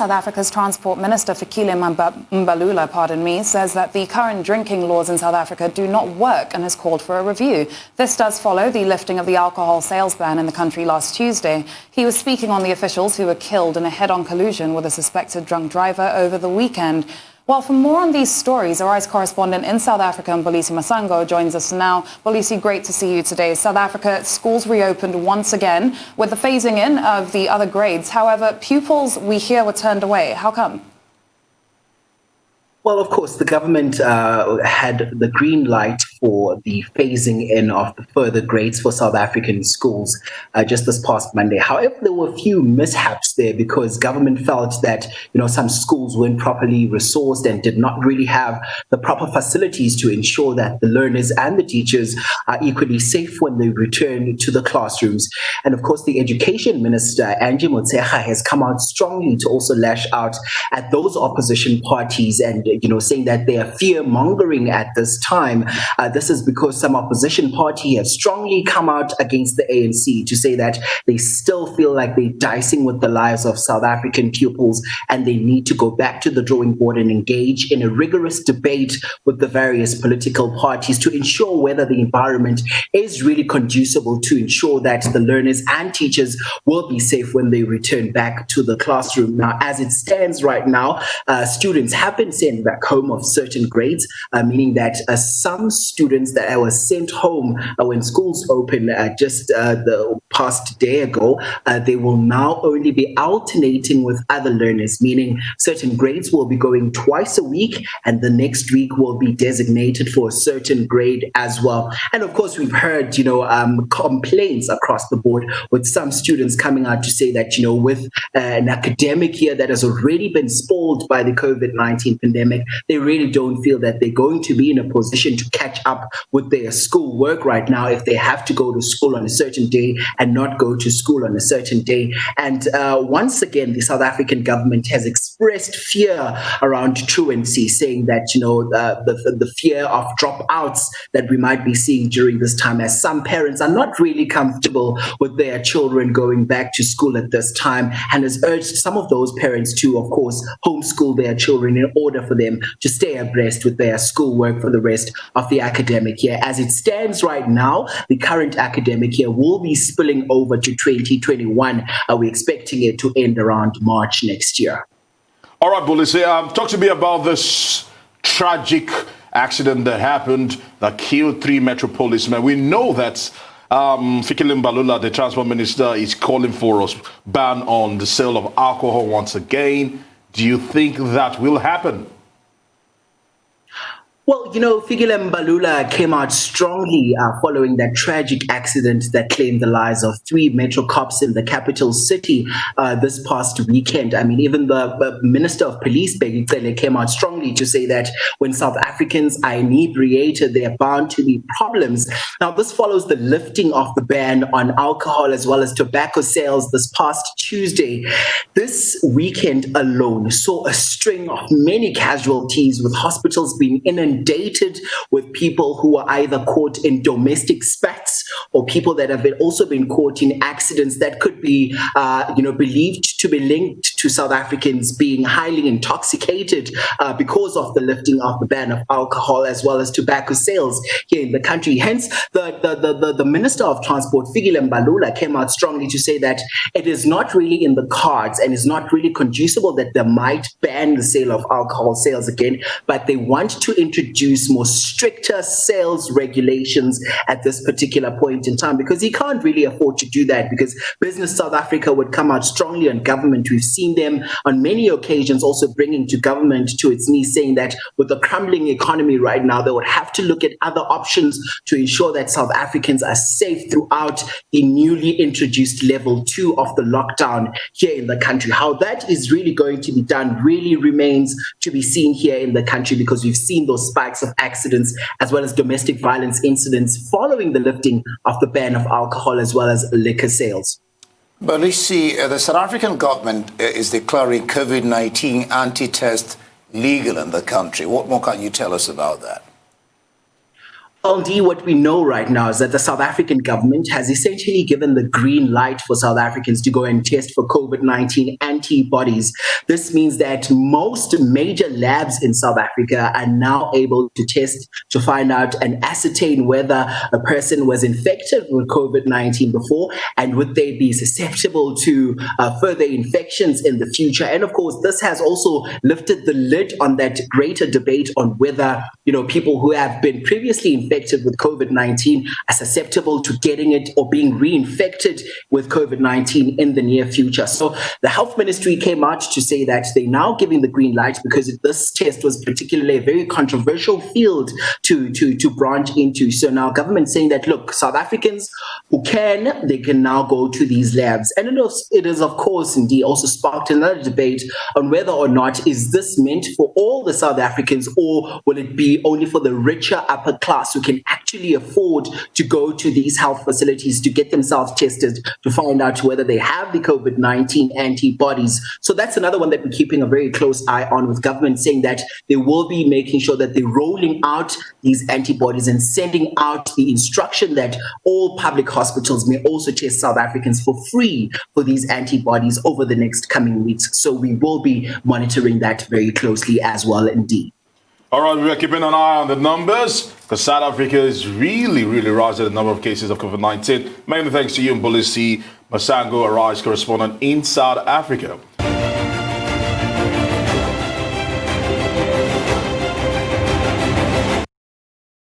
South Africa's Transport Minister, Mbalula, says that the current drinking laws in South Africa do not work and has called for a review. This does follow the lifting of the alcohol sales ban in the country last Tuesday. He was speaking on the officials who were killed in a head-on collision with a suspected drunk driver over the weekend. Well, for more on these stories, our ICE correspondent in South Africa, Mxolisi Masango, joins us now. Mxolisi, great to see you today. South Africa, schools reopened once again with the phasing in of the other grades. However, pupils, we hear, were turned away. How come? Well, of course, the government had the green light for the phasing in of the further grades for South African schools just this past Monday. However, there were a few mishaps there because government felt that, some schools weren't properly resourced and did not really have the proper facilities to ensure that the learners and the teachers are equally safe when they return to the classrooms. And of course, the Education Minister, Angie Motshekga, has come out strongly to also lash out at those opposition parties and saying that they are fear-mongering at this time. This is because some opposition party have strongly come out against the ANC to say that they still feel like they're dicing with the lives of South African pupils and they need to go back to the drawing board and engage in a rigorous debate with the various political parties to ensure whether the environment is really conducive to ensure that the learners and teachers will be safe when they return back to the classroom. Now, as it stands right now, students have been sent back home of certain grades, meaning that some students that were sent home when schools opened just the past day ago, they will now only be alternating with other learners, meaning certain grades will be going twice a week and the next week will be designated for a certain grade as well. And of course, we've heard, complaints across the board with some students coming out to say that, with an academic year that has already been spoiled by the COVID-19 pandemic, they really don't feel that they're going to be in a position to catch up with their school work right now if they have to go to school on a certain day and not go to school on a certain day. And once again, the South African government has expressed fear around truancy, saying that, the fear of dropouts that we might be seeing during this time, as some parents are not really comfortable with their children going back to school at this time, and has urged some of those parents to, of course, homeschool their children in order for them to stay abreast with their schoolwork for the rest of the academic year. As it stands right now, the current academic year will be spilling over to 2021. We're expecting it to end around March next year. All right, Mxolisi, talk to me about this tragic accident that happened that killed 3 Metro policemen. We know that Mbalula, the Transport Minister, is calling for a ban on the sale of alcohol once again. Do you think that will happen? Well, Mbalula came out strongly following that tragic accident that claimed the lives of 3 Metro cops in the capital city this past weekend. I mean, even the Minister of Police, Begicele, came out strongly to say that when South Africans are inebriated, there are bound to be problems. Now, this follows the lifting of the ban on alcohol as well as tobacco sales this past Tuesday. This weekend alone saw a string of many casualties, with hospitals being inundated with people who were either caught in domestic spats or people that have also been caught in accidents that could be, believed to be linked to South Africans being highly intoxicated because of the lifting of the ban of alcohol as well as tobacco sales here in the country. Hence, the Minister of Transport, Mbalula, came out strongly to say that it is not really in the cards and is not really conducible that they might ban the sale of alcohol sales again, but they want to introduce more stricter sales regulations at this particular point in time, because he can't really afford to do that, because Business South Africa would come out strongly on government. We've seen them on many occasions also bringing to government to its knees, saying that with the crumbling economy right now, they would have to look at other options to ensure that South Africans are safe throughout the newly introduced level 2 of the lockdown here in the country. How that is really going to be done really remains to be seen here in the country, because we've seen those spikes of accidents as well as domestic violence incidents following the lifting of the ban of alcohol as well as liquor sales. Mxolisi, the South African government is declaring COVID-19 anti-test legal in the country. What more can you tell us about that? Indeed, what we know right now is that the South African government has essentially given the green light for South Africans to go and test for COVID-19 antibodies. This means that most major labs in South Africa are now able to test to find out and ascertain whether a person was infected with COVID-19 before and would they be susceptible to further infections in the future. And of course, this has also lifted the lid on that greater debate on whether, people who have been previously infected with COVID-19 are susceptible to getting it or being reinfected with COVID-19 in the near future. So the health ministry came out to say that they're now giving the green light because this test was particularly a very controversial field to branch into. So now government saying that, look, South Africans who they can now go to these labs. And it is of course, indeed, also sparked another debate on whether or not is this meant for all the South Africans or will it be only for the richer upper class who can actually afford to go to these health facilities to get themselves tested to find out whether they have the COVID-19 antibodies. So that's another one that we're keeping a very close eye on, with government saying that they will be making sure that they're rolling out these antibodies and sending out the instruction that all public hospitals may also test South Africans for free for these antibodies over the next coming weeks. So we will be monitoring that very closely as well indeed. All right, we're keeping an eye on the numbers because South Africa is really rising the number of cases of COVID-19. Many thanks to you, Mxolisi Masango, Arise correspondent in South Africa.